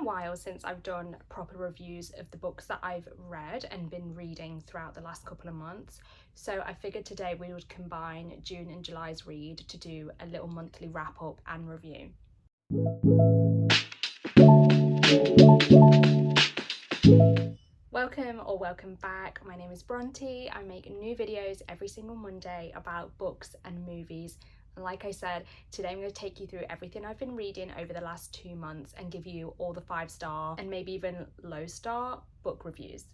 while since I've done proper reviews of the books that I've read and been reading throughout the last couple of months, so I figured today we would combine June and July's read to do a little monthly wrap up and review. Welcome back. My name is Bronte. I make new videos every single Monday about books and movies. And like I said, today I'm going to take you through everything I've been reading over the last 2 months and give you all the 5-star and maybe even low-star book reviews.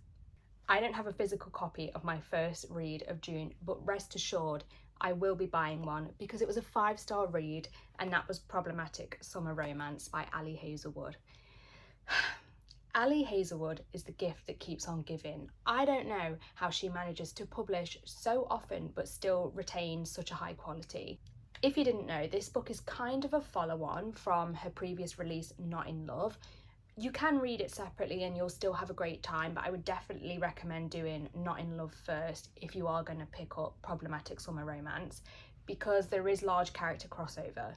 I don't have a physical copy of my first read of June, but rest assured I will be buying one because it was a 5-star read, and that was Problematic Summer Romance by Ali Hazelwood. Ali Hazelwood is the gift that keeps on giving. I don't know how she manages to publish so often but still retain such a high quality. If you didn't know, this book is kind of a follow-on from her previous release, Not in Love. You can read it separately and you'll still have a great time, but I would definitely recommend doing Not in Love first if you are going to pick up Problematic Summer Romance, because there is large character crossover.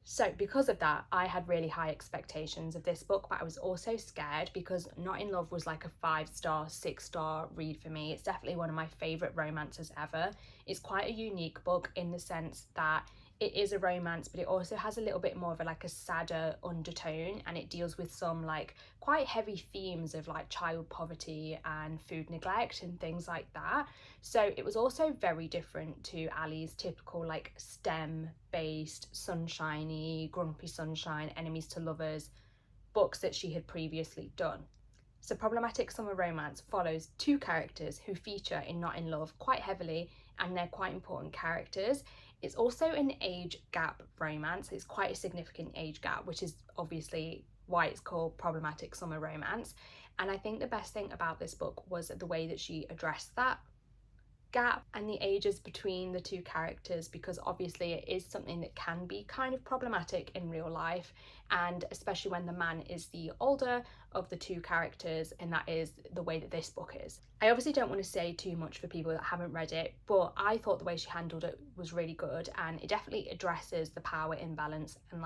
So because of that, I had really high expectations of this book, but I was also scared because Not in Love was like a 5-star, 6-star read for me. It's definitely one of my favourite romances ever. It's quite a unique book in the sense that it is a romance, but it also has a little bit more of a sadder undertone, and it deals with some quite heavy themes of child poverty and food neglect and things like that. So it was also very different to Ali's typical STEM based sunshiny, grumpy sunshine, enemies to lovers books that she had previously done. So Problematic Summer Romance follows 2 characters who feature in Not in Love quite heavily, and they're quite important characters. It's also an age gap romance. It's quite a significant age gap, which is obviously why it's called Problematic Summer Romance. And I think the best thing about this book was the way that she addressed that gap and the ages between the 2 characters, because obviously it is something that can be kind of problematic in real life, and especially when the man is the older of the 2 characters, and that is the way that this book is. I obviously don't want to say too much for people that haven't read it, but I thought the way she handled it was really good, and it definitely addresses the power imbalance and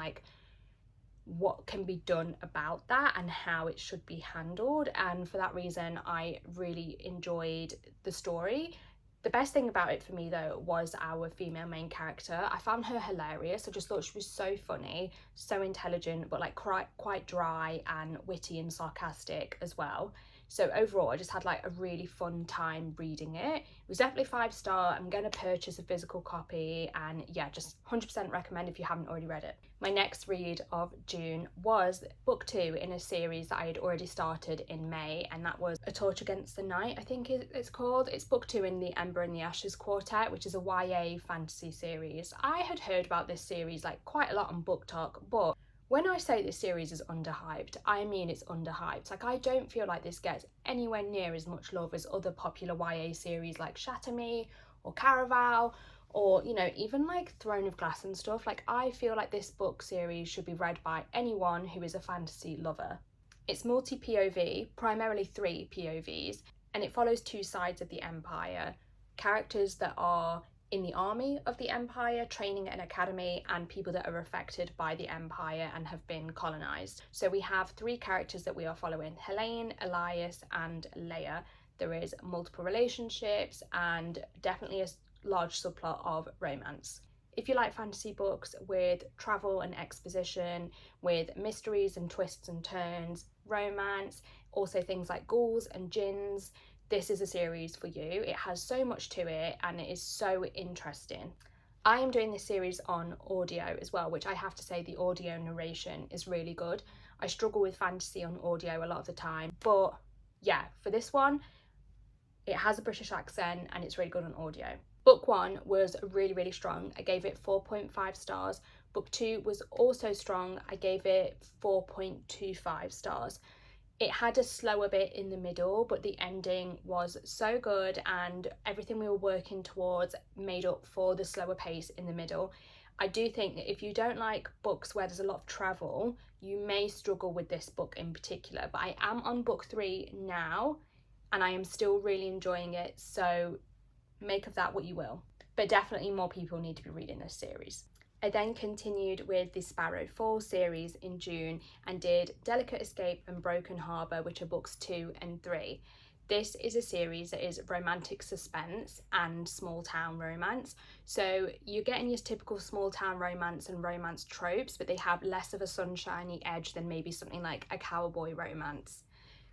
what can be done about that and how it should be handled. And for that reason I really enjoyed the story. The best thing about it for me though was our female main character. I found her hilarious. I just thought she was so funny, so intelligent, but quite dry and witty and sarcastic as well. So overall I just had a really fun time reading it. It was definitely 5-star. I'm going to purchase a physical copy, and yeah, just 100% recommend if you haven't already read it. My next read of June was book 2 in a series that I had already started in May, and that was A Torch Against the Night, I think it's called. It's book 2 in the Ember and the Ashes quartet, which is a YA fantasy series. I had heard about this series quite a lot on Book Talk, but when I say this series is underhyped, I mean it's underhyped. I don't feel like this gets anywhere near as much love as other popular YA series like Shatter Me or Caraval, or even Throne of Glass and stuff. I feel like this book series should be read by anyone who is a fantasy lover. It's multi-POV, primarily 3 POVs, and it follows 2 sides of the Empire. Characters that are in the army of the Empire, training at an academy, and people that are affected by the Empire and have been colonised. So we have 3 characters that we are following: Helene, Elias and Leia. There is multiple relationships and definitely a large subplot of romance. If you like fantasy books with travel and exposition, with mysteries and twists and turns, romance, also things like ghouls and jinns, this is a series for you. It has so much to it and it is so interesting. I am doing this series on audio as well, which I have to say the audio narration is really good. I struggle with fantasy on audio a lot of the time, but yeah, for this one, it has a British accent and it's really good on audio. Book 1 was really, really strong. I gave it 4.5 stars. Book 2 was also strong. I gave it 4.25 stars. It had a slower bit in the middle, but the ending was so good and everything we were working towards made up for the slower pace in the middle. I do think that if you don't like books where there's a lot of travel, you may struggle with this book in particular, but I am on book 3 now and I am still really enjoying it, so make of that what you will. But definitely more people need to be reading this series. I then continued with the Sparrow Falls series in June and did Delicate Escape and Broken Harbour, which are books 2 and 3. This is a series that is romantic suspense and small town romance. So you're getting your typical small town romance and romance tropes, but they have less of a sunshiny edge than maybe something like a cowboy romance.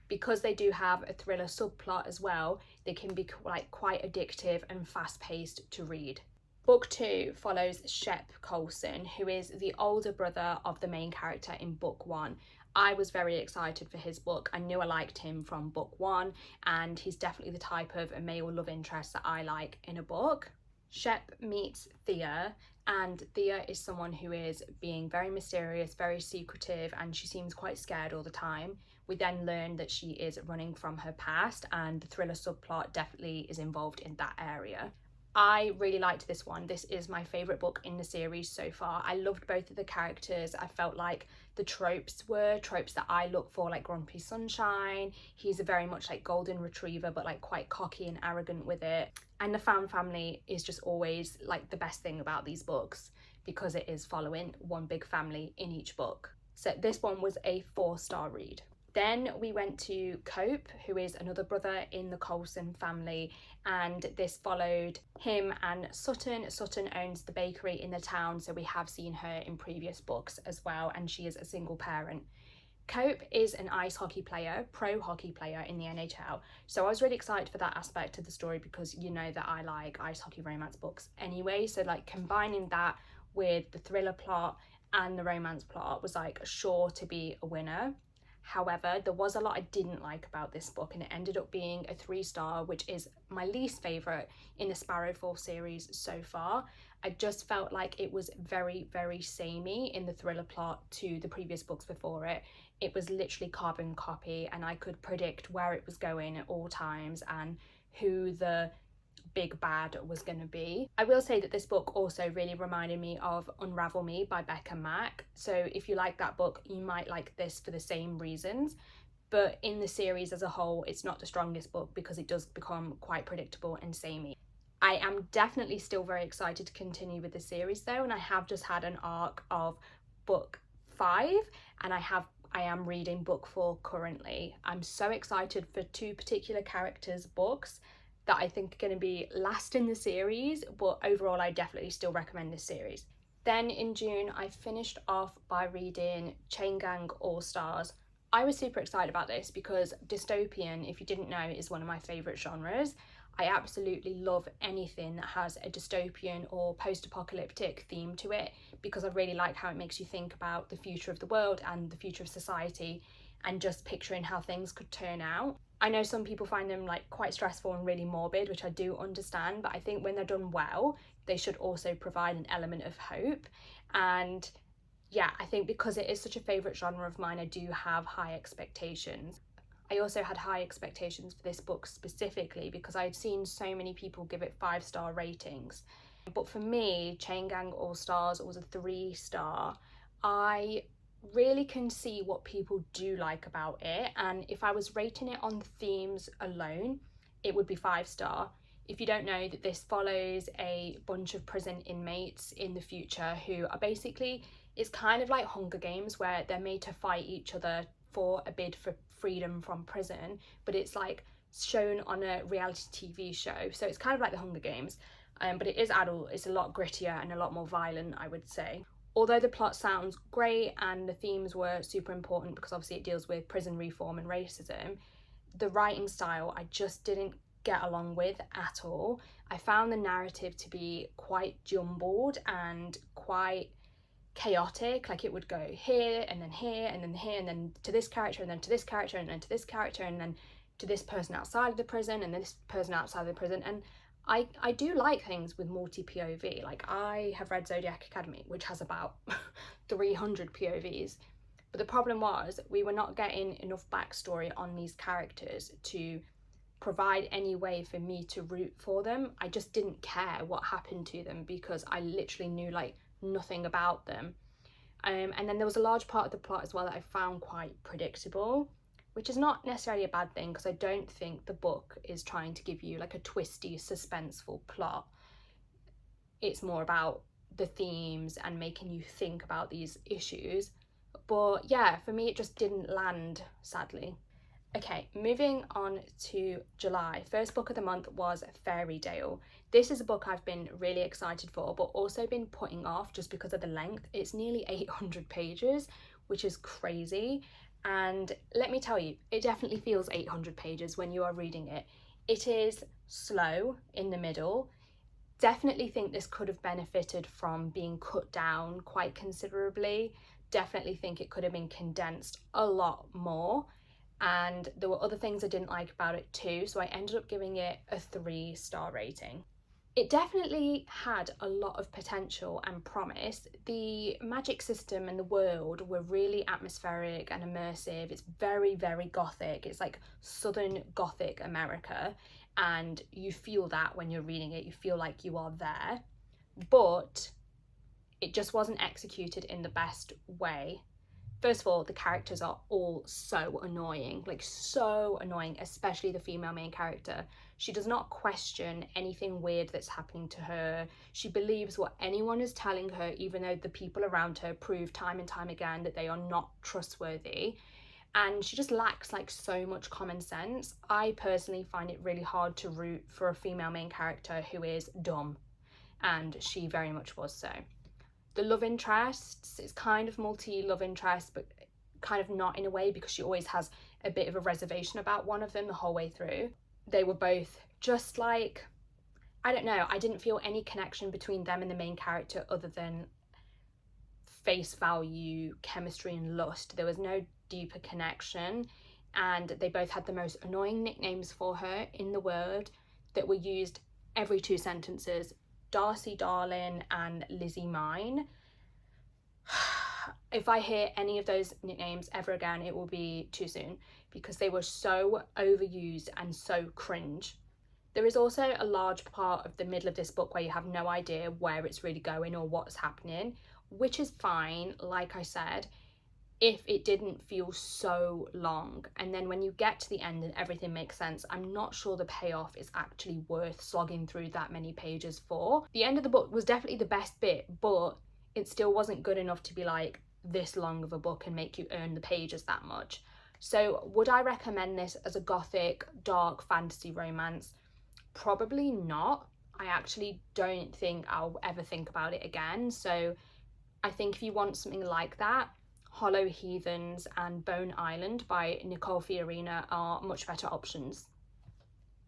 Because they do have a thriller subplot as well, they can be like quite addictive and fast-paced to read. Book 2 follows Shep Coulson, who is the older brother of the main character in book 1. I was very excited for his book. I knew I liked him from book 1, and he's definitely the type of a male love interest that I like in a book. Shep meets Thea, and Thea is someone who is being very mysterious, very secretive, and she seems quite scared all the time. We then learn that she is running from her past, and the thriller subplot definitely is involved in that area. I really liked this one. This is my favourite book in the series so far. I loved both of the characters. I felt like the tropes were tropes that I look for, like Grumpy Sunshine. He's a very much like golden retriever, but like quite cocky and arrogant with it. And the found family is just always like the best thing about these books, because it is following one big family in each book. So this one was a 4-star read. Then we went to Cope, who is another brother in the Coulson family, and this followed him and Sutton. Sutton owns the bakery in the town, so we have seen her in previous books as well, and she is a single parent. Cope is an ice hockey player, pro hockey player in the NHL, so I was really excited for that aspect of the story, because you know that I like ice hockey romance books anyway, so like combining that with the thriller plot and the romance plot was like sure to be a winner. However, there was a lot I didn't like about this book, and it ended up being a 3-star, which is my least favourite in the Sparrow Falls series so far. I just felt like it was very, very samey in the thriller plot to the previous books before it. It was literally carbon copy, and I could predict where it was going at all times and who the big bad was going to be. I will say that this book also really reminded me of Unravel Me by Becca Mack, so if you like that book you might like this for the same reasons, but in the series as a whole it's not the strongest book because it does become quite predictable and samey. I am definitely still very excited to continue with the series though, and I have just had an arc of book 5 and I am reading book 4 currently. I'm so excited for 2 particular characters' books that I think are going to be last in the series, but overall I definitely still recommend this series. Then in June I finished off by reading Chain Gang All Stars. I was super excited about this because dystopian, if you didn't know, is one of my favourite genres. I absolutely love anything that has a dystopian or post-apocalyptic theme to it, because I really like how it makes you think about the future of the world and the future of society and just picturing how things could turn out. I know some people find them like quite stressful and really morbid, which I do understand, but I think when they're done well, they should also provide an element of hope. And yeah, I think because it is such a favourite genre of mine, I do have high expectations. I also had high expectations for this book specifically because I'd seen so many people give it 5-star ratings. But for me, Chain Gang All Stars was a 3-star. I really can see what people do like about it, and if I was rating it on themes alone it would be 5-star. If you don't know, that this follows a bunch of prison inmates in the future who are basically, it's kind of like Hunger Games where they're made to fight each other for a bid for freedom from prison, but it's like shown on a reality TV show, so it's kind of like the Hunger Games, but it is adult. It's a lot grittier and a lot more violent, I would say. Although the plot sounds great and the themes were super important because obviously it deals with prison reform and racism, the writing style I just didn't get along with at all. I found the narrative to be quite jumbled and quite chaotic, like it would go here and then here and then here and then to this character and then to this character and then to this character and then to this person outside of the prison and then this person outside of the prison. And I do like things with multi-POV. Like I have read Zodiac Academy, which has about 300 POVs, but the problem was we were not getting enough backstory on these characters to provide any way for me to root for them. I just didn't care what happened to them because I literally knew like nothing about them. And then there was a large part of the plot as well that I found quite predictable, which is not necessarily a bad thing because I don't think the book is trying to give you like a twisty, suspenseful plot. It's more about the themes and making you think about these issues. But yeah, for me, it just didn't land, sadly. Okay, moving on to July. First book of the month was Fairydale. This is a book I've been really excited for, but also been putting off just because of the length. It's nearly 800 pages, which is crazy. And let me tell you, it definitely feels 800 pages when you are reading it. It is slow in the middle. Definitely think this could have benefited from being cut down quite considerably. Definitely think it could have been condensed a lot more. And there were other things I didn't like about it too, so I ended up giving it a 3-star rating. It definitely had a lot of potential and promise. The magic system and the world were really atmospheric and immersive. It's very, very gothic. It's like Southern Gothic America, and you feel that when you're reading it. You feel like you are there, but it just wasn't executed in the best way. First of all, the characters are all so annoying, like so annoying, especially the female main character. She does not question anything weird that's happening to her. She believes what anyone is telling her, even though the people around her prove time and time again that they are not trustworthy. And she just lacks like so much common sense. I personally find it really hard to root for a female main character who is dumb, and she very much was so. The love interests, it's kind of multi-love interest, but kind of not in a way, because she always has a bit of a reservation about one of them the whole way through. They were both just like, I don't know, I didn't feel any connection between them and the main character other than face value, chemistry and lust. There was no deeper connection, and they both had the most annoying nicknames for her in the world that were used every 2 sentences. Darcy Darling and Lizzie Mine. If I hear any of those nicknames ever again, it will be too soon, because they were so overused and so cringe. There is also a large part of the middle of this book where you have no idea where it's really going or what's happening, which is fine, like I said, if it didn't feel so long. And then when you get to the end and everything makes sense, I'm not sure the payoff is actually worth slogging through that many pages for. The end of the book was definitely the best bit, but it still wasn't good enough to be like this long of a book and make you earn the pages that much. So would I recommend this as a gothic, dark fantasy romance? Probably not. I actually don't think I'll ever think about it again. So I think if you want something like that, Hollow Heathens and Bone Island by Nicole Fiorina are much better options.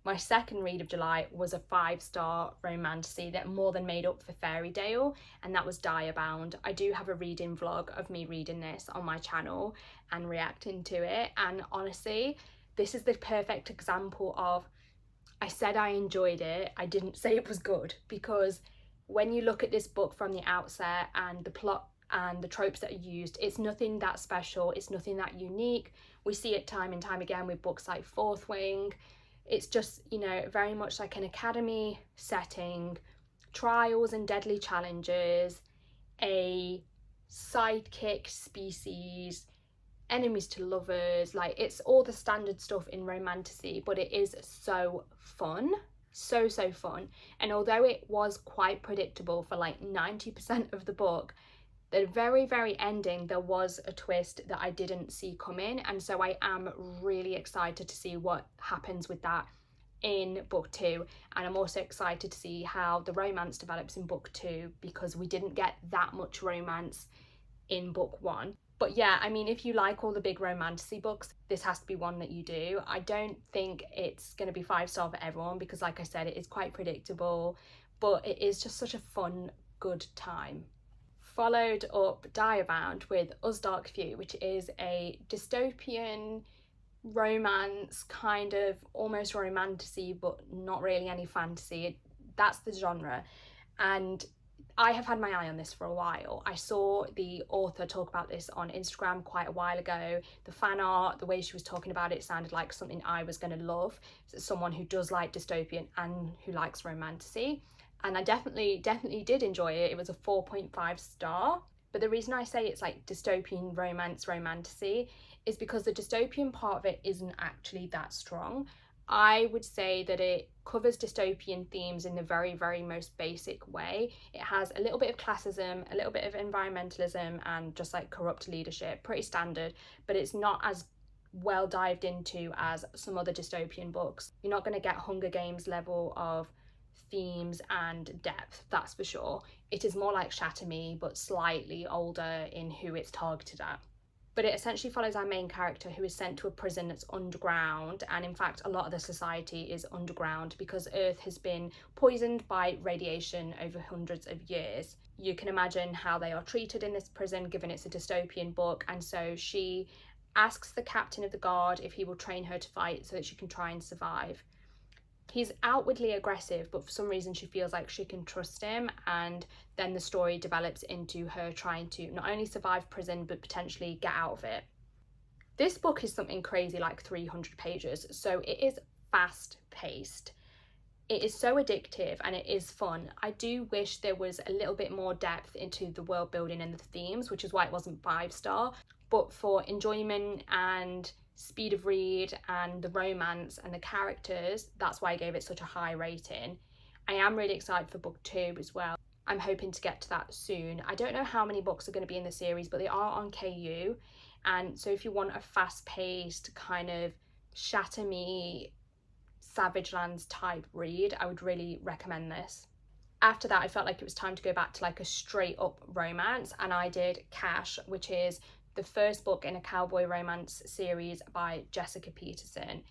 My second read of July was a 5-star romantasy that more than made up for Fairydale, and that was Direbound. I do have a reading vlog of me reading this on my channel and reacting to it, and honestly, this is the perfect example of, I said I enjoyed it, I didn't say it was good, because when you look at this book from the outset and the plot and the tropes that are used, it's nothing that special, it's nothing that unique. We see it time and time again with books like Fourth Wing. It's just, you know, very much like an academy setting, trials and deadly challenges, a sidekick species, enemies to lovers, like it's all the standard stuff in romantasy, but it is so fun. So fun. And although it was quite predictable for like 90% of the book, the very ending, there was a twist that I didn't see coming, and so I am really excited to see what happens with that in book 2, and I'm also excited to see how the romance develops in book 2, because we didn't get that much romance in book 1. But yeah, I mean, if you like all the big romantasy books, this has to be one that you do. I don't think it's going to be 5-star for everyone, because like I said, it is quite predictable, but it is just such a fun, good time. Followed up Direbound with Us Dark Few, which is a dystopian romance, kind of almost romantasy, but not really any fantasy. That's the genre. And I have had my eye on this for a while. I saw the author talk about this on Instagram quite a while ago. The fan art, the way she was talking about it, sounded like something I was going to love. Someone who does like dystopian and who likes romantasy. And I definitely did enjoy it. It was a 4.5 star. But the reason I say it's like dystopian romance romantasy is because the dystopian part of it isn't actually that strong. I would say that it covers dystopian themes in the very, very most basic way. It has a little bit of classism, a little bit of environmentalism, and just like corrupt leadership, pretty standard, but it's not as well dived into as some other dystopian books. You're not going to get Hunger Games level of themes and depth, that's for sure. It is more like Shatter Me, but slightly older in who it's targeted at. But it essentially follows our main character, who is sent to a prison that's underground, and in fact a lot of the society is underground because Earth has been poisoned by radiation over hundreds of years. You can imagine how they are treated in this prison, given it's a dystopian book, and so she asks the captain of the guard if he will train her to fight so that she can try and survive. He's outwardly aggressive, but for some reason she feels like she can trust him, and then the story develops into her trying to not only survive prison but potentially get out of it. This book is something crazy like 300 pages, so it is fast paced. It is so addictive and it is fun. I do wish there was a little bit more depth into the world building and the themes, which is why it wasn't 5-star, but for enjoyment and speed of read and the romance and the characters, that's why I gave it such a high rating. I am really excited for book 2 as well. I'm hoping to get to that soon. I don't know how many books are going to be in the series, but they are on KU, and so if you want a fast-paced kind of Shatter Me, Savage Lands type read, I would really recommend this. After that, I felt like it was time to go back to like a straight up romance, and I did Cash, which is the first book in a cowboy romance series by Jessica Peterson.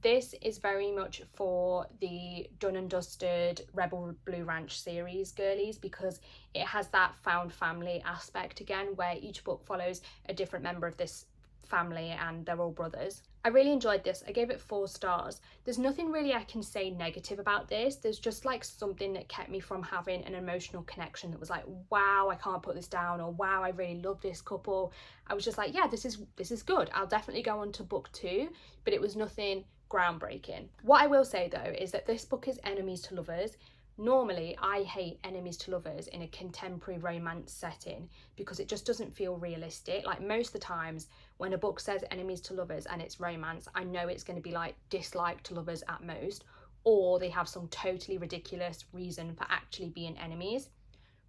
This is very much for the done and dusted Rebel Blue Ranch series girlies, because it has that found family aspect again, where each book follows a different member of this family and they're all brothers. I really enjoyed this. I gave it 4 stars. There's nothing really I can say negative about this. There's just like something that kept me from having an emotional connection that was like, wow, I can't put this down, or wow, I really love this couple. I was just like, yeah, this is good. I'll definitely go on to book 2, but it was nothing groundbreaking. What I will say though is that this book is enemies to lovers. Normally, I hate enemies to lovers in a contemporary romance setting because it just doesn't feel realistic. Like most of the times when a book says enemies to lovers and it's romance, I know it's going to be like dislike to lovers at most, or they have some totally ridiculous reason for actually being enemies.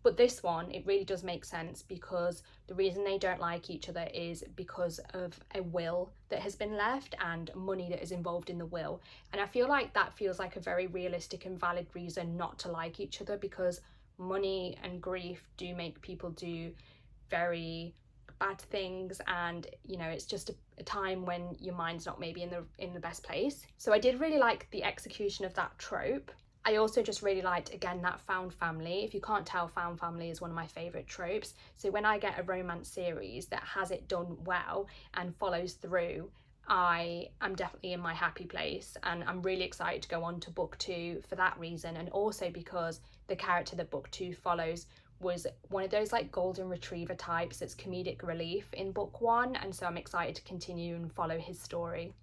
But this one, it really does make sense, because the reason they don't like each other is because of a will that has been left and money that is involved in the will. And I feel like that feels like a very realistic and valid reason not to like each other, because money and grief do make people do very bad things, and you know, it's just a time when your mind's not maybe in the best place. So I did really like the execution of that trope. I also just really liked, again, that found family. If you can't tell, found family is one of my favourite tropes. So when I get a romance series that has it done well and follows through, I am definitely in my happy place, and I'm really excited to go on to book 2 for that reason, and also because the character that book 2 follows was one of those like golden retriever types that's comedic relief in book 1, and so I'm excited to continue and follow his story.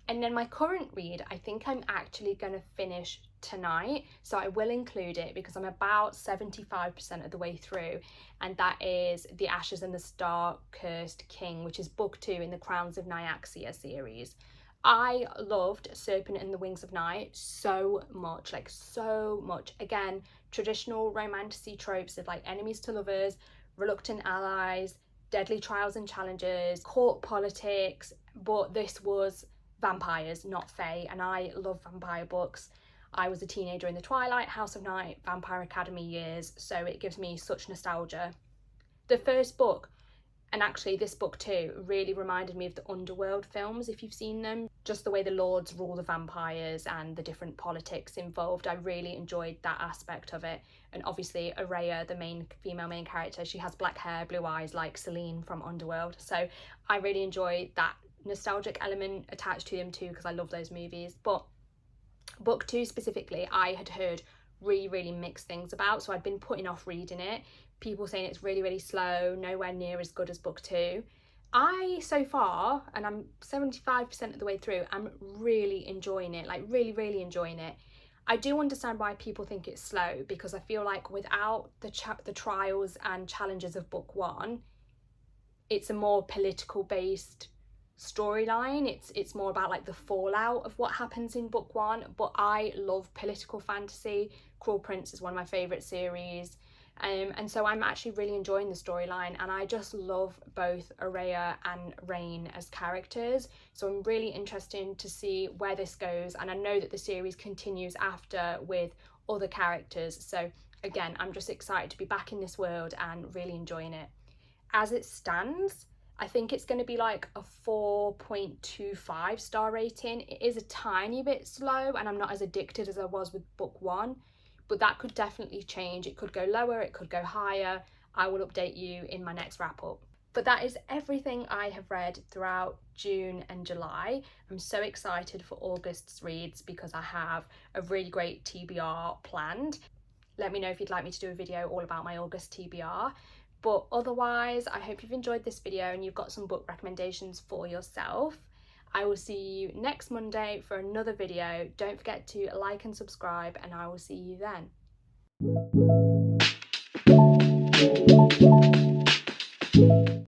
And then my current read, I think I'm actually going to finish tonight, so I will include it because I'm about 75% of the way through, and that is The Ashes and the Star-Cursed King, which is book 2 in the Crowns of Nyaxia series. I loved Serpent and the Wings of Night so much, like so much. Again, traditional romantasy tropes of like enemies to lovers, reluctant allies, deadly trials and challenges, court politics, but this was vampires, not fae, and I love vampire books. I was a teenager in the Twilight, House of Night, Vampire Academy years, so it gives me such nostalgia. The first book, and actually this book too, really reminded me of the Underworld films, if you've seen them. Just the way the lords rule the vampires and the different politics involved. I really enjoyed that aspect of it. And obviously Araya, the female main character, she has black hair, blue eyes like Celine from Underworld. So I really enjoyed that nostalgic element attached to them too, because I love those movies. But book 2 specifically, I had heard really mixed things about, so I'd been putting off reading it. People saying it's really slow, nowhere near as good as book 2. I, so far, and I'm 75% of the way through, I'm really enjoying it, like really enjoying it. I do understand why people think it's slow, because I feel like without the trials and challenges of book 1, it's a more political based storyline. It's more about like the fallout of what happens in book one, but I love political fantasy. Cruel Prince is one of my favourite series, and so I'm actually really enjoying the storyline, and I just love both Araya and Rain as characters, so I'm really interested to see where this goes, and I know that the series continues after with other characters, so again, I'm just excited to be back in this world and really enjoying it. As it stands, I think it's going to be like a 4.25 star rating. It is a tiny bit slow and I'm not as addicted as I was with book one, but that could definitely change. It could go lower, it could go higher. I will update you in my next wrap up. But that is everything I have read throughout June and July. I'm so excited for August's reads because I have a really great TBR planned. Let me know if you'd like me to do a video all about my August TBR. But otherwise, I hope you've enjoyed this video and you've got some book recommendations for yourself. I will see you next Monday for another video. Don't forget to like and subscribe, and I will see you then.